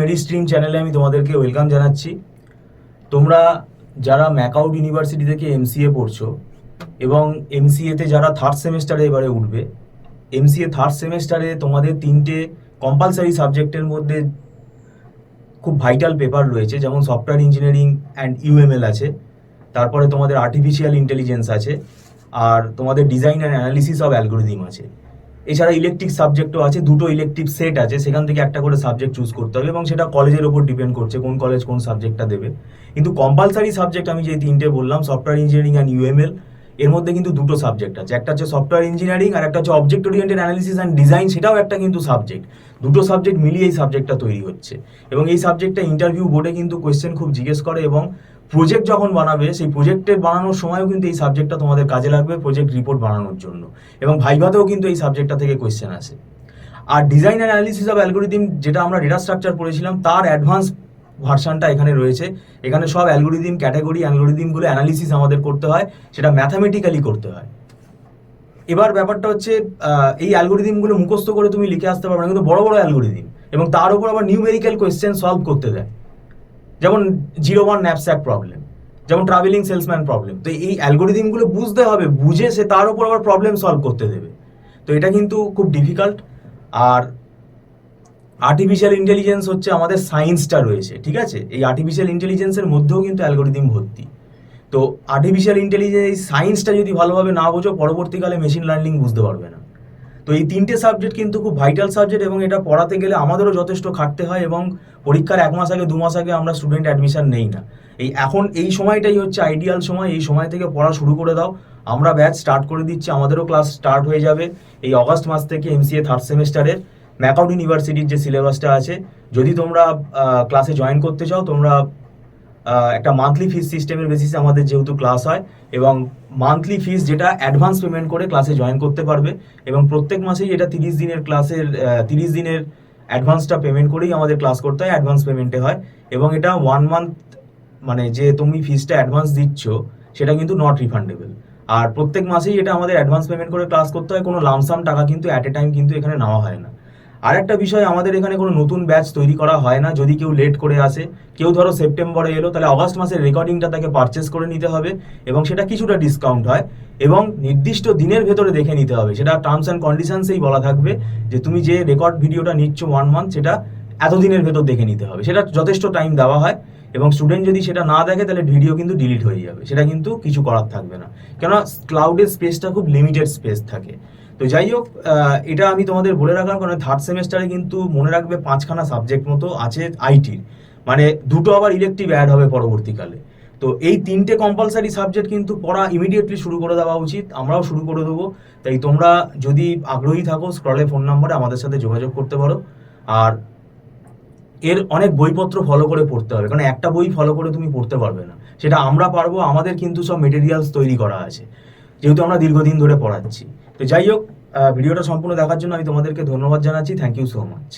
মেরিস্ট্রিম চ্যানেলে আমি তোমাদেরকে ওয়েলকাম জানাচ্ছি। তোমরা যারা ম্যাকআউট ইউনিভার্সিটি থেকে এমসিএ পড়ছো এবং এমসিএতে যারা থার্ড সেমেস্টারে এবারে উঠবে, এমসিএ থার্ড সেমেস্টারে তোমাদের 3টে কম্পালসারি সাবজেক্টের মধ্যে খুব ভাইটাল পেপার রয়েছে, যেমন সফটওয়্যার ইঞ্জিনিয়ারিং অ্যান্ড ইউএমএল আছে, তারপরে তোমাদের আর্টিফিশিয়াল ইন্টেলিজেন্স আছে, আর তোমাদের design and analysis of algorithm আছে। এছাড়া ইলেকটিভ সাবজেক্টও আছে, 2টো ইলেকটিভ সেট আছে, সেখান থেকে একটা করে সাবজেক্ট চুজ করতে হবে এবং সেটা কলেজের ওপর ডিপেন্ড করছে কোন কলেজ কোন সাবজেক্টটা দেবে। কিন্তু কম্পালসারি সাবজেক্ট আমি যে 3টে বললাম, সফটওয়্যার ইঞ্জিনিয়ারিং অ্যান্ড ইউএমএল, এর মধ্যে কিন্তু 2টো সাবজেক্ট আছে, একটা হচ্ছে সফটওয়্যার ইঞ্জিনিয়ারিং আর একটা হচ্ছে object oriented analysis and design, সেটাও একটা কিন্তু সাবজেক্ট। 2টো সাবজেক্ট মিলিয়ে এই সাবজেক্টটা তৈরি হচ্ছে এবং এই সাবজেক্টটা ইন্টারভিউ বোর্ডে কিন্তু কোয়েশ্চেন খুব জিজ্ঞেস করে এবং প্রজেক্ট যখন বানাবে সেই প্রজেক্টের বানানোর সময়ও কিন্তু এই সাবজেক্টটা তোমাদের কাজে লাগবে প্রজেক্ট রিপোর্ট বানানোর জন্য, এবং ভাইভাতেও কিন্তু এই সাবজেক্টটা থেকে কোয়েশ্চেন আসে। আর design and analysis of algorithm, যেটা আমরা ডেটা স্ট্রাকচার পড়েছিলাম, তার অ্যাডভান্স ভার্সানটা এখানে রয়েছে। এখানে সব অ্যালগোরিদম ক্যাটাগরি অ্যালগোরিদমগুলো অ্যানালিসিস আমাদের করতে হয়, সেটা ম্যাথামেটিক্যালি করতে হয়। এবার ব্যাপারটা হচ্ছে এই অ্যালগোরিদমগুলো মুখস্থ করে তুমি লিখে আসতে পারবে না, কিন্তু বড় বড় অ্যালগোরিদম এবং তার উপর আবার নিউমেরিক্যাল কোয়েশ্চেন সলভ করতে দেয়, যেমন 01 ন্যাপস্যাক প্রবলেম, যেমন ট্রাভেলিং সেলসম্যান প্রবলেম। তো এই অ্যালগোরিদমগুলো বুঝতে হবে, বুঝে সে তার উপর আবার প্রবলেম সলভ করতে দেবে। তো এটা কিন্তু খুব ডিফিকাল্ট। আর আর্টিফিশিয়াল ইন্টেলিজেন্স হচ্ছে আমাদের সায়েন্সটা রয়েছে, ঠিক আছে? এই আর্টিফিশিয়াল ইন্টেলিজেন্সের মধ্যেও কিন্তু অ্যালগোরিদম ভর্তি। তো আর্টিফিশিয়াল ইন্টেলিজেন্স এই সায়েন্সটা যদি ভালোভাবে না বোঝো, পরবর্তীকালে মেশিন লার্নিং বুঝতে পারবে না। তো এই 3টে সাবজেক্ট কিন্তু খুব ভাইটাল সাবজেক্ট এবং এটা পড়াতে গেলে আমাদেরও যথেষ্ট খাটতে হয় এবং পরীক্ষার 1 মাস আগে 2 মাস আগে আমরা স্টুডেন্ট অ্যাডমিশন নেই না। এখন এই সময়টাই হচ্ছে আইডিয়াল সময়, এই সময় থেকে পড়া শুরু করে দাও। আমরা ব্যাচ স্টার্ট করে দিচ্ছি, আমাদেরও ক্লাস স্টার্ট হয়ে যাবে এই অগাস্ট মাস থেকে এমসিএ থার্ড সেমেস্টারের ম্যাকআউট ইউনিভার্সিটির যে সিলেবাসটা আছে। যদি তোমরা ক্লাসে জয়েন করতে চাও, তোমরা একটা মান্থলি ফিস সিস্টেমের বেসিসে আমাদের যেহেতু ক্লাস হয়, এবং মান্থলি ফিস যেটা অ্যাডভান্স পেমেন্ট করে ক্লাসে জয়েন করতে পারবে, এবং প্রত্যেক মাসেই এটা 30 দিনের ক্লাসের 30 দিনের অ্যাডভান্সটা পেমেন্ট করেই আমাদের ক্লাস করতে হয়, অ্যাডভান্স পেমেন্টে হয়। এবং এটা 1 মান্থ, মানে যে তুমি ফিসটা অ্যাডভান্স দিচ্ছ সেটা কিন্তু নট রিফান্ডেবল। আর প্রত্যেক মাসেই এটা আমাদের অ্যাডভান্স পেমেন্ট করে ক্লাস করতে হয়, কোনো লামসাম টাকা কিন্তু অ্যাট এ টাইম কিন্তু এখানে নেওয়া হয় না। আর একটা বিষয়, আমাদের এখানে কোনো নতুন ব্যাচ তৈরি করা হয় না। যদি কেউ লেট করে আসে, কেউ ধরো সেপ্টেম্বরে এলো, তাহলে অগাস্ট মাসের রেকর্ডিংটা তাকে পারচেস করে নিতে হবে এবং সেটা কিছুটা ডিসকাউন্ট হয় এবং নির্দিষ্ট দিনের ভেতরে দেখে নিতে হবে। সেটা টার্মস অ্যান্ড কন্ডিশনসেই বলা থাকবে যে তুমি যে রেকর্ড ভিডিওটা নিচ্ছ 1 মান্থ, সেটা এতদিনের ভেতর দেখে নিতে হবে। সেটা যথেষ্ট টাইম দেওয়া হয় এবং স্টুডেন্ট যদি সেটা না দেখে তাহলে ভিডিও কিন্তু ডিলিট হয়ে যাবে, সেটা কিন্তু কিছু করার থাকবে না, কেননা ক্লাউডের স্পেসটা খুব লিমিটেড স্পেস থাকে। তো যাই হোক, এটা আমি তোমাদের বলে রাখলাম, কারণ থার্ড সেমেস্টারে কিন্তু মনে রাখবে 5খানা সাবজেক্ট মতো আছে আইটির, মানে 2টো আবার ইলেকটিভ অ্যাড হবে পরবর্তীকালে। তো এই 3টে কম্পালসারি সাবজেক্ট কিন্তু পড়া ইমিডিয়েটলি শুরু করে দেওয়া উচিত, আমরাও শুরু করে দেবো। তাই তোমরা যদি আগ্রহী থাকো, স্ক্রলে ফোন নাম্বারে আমাদের সাথে যোগাযোগ করতে পারো। আর এর অনেক বইপত্র ফলো করে পড়তে হবে, কারণ একটা বই ফলো করে তুমি পড়তে পারবে না, সেটা আমরা পারবো। আমাদের কিন্তু সব মেটেরিয়ালস তৈরি করা আছে, যেহেতু আমরা দীর্ঘদিন ধরে পড়াচ্ছি। তো যাই হোক, ভিডিওটা সম্পূর্ণ দেখার জন্য আমি তোমাদেরকে ধন্যবাদ জানাচ্ছি। Thank you so much.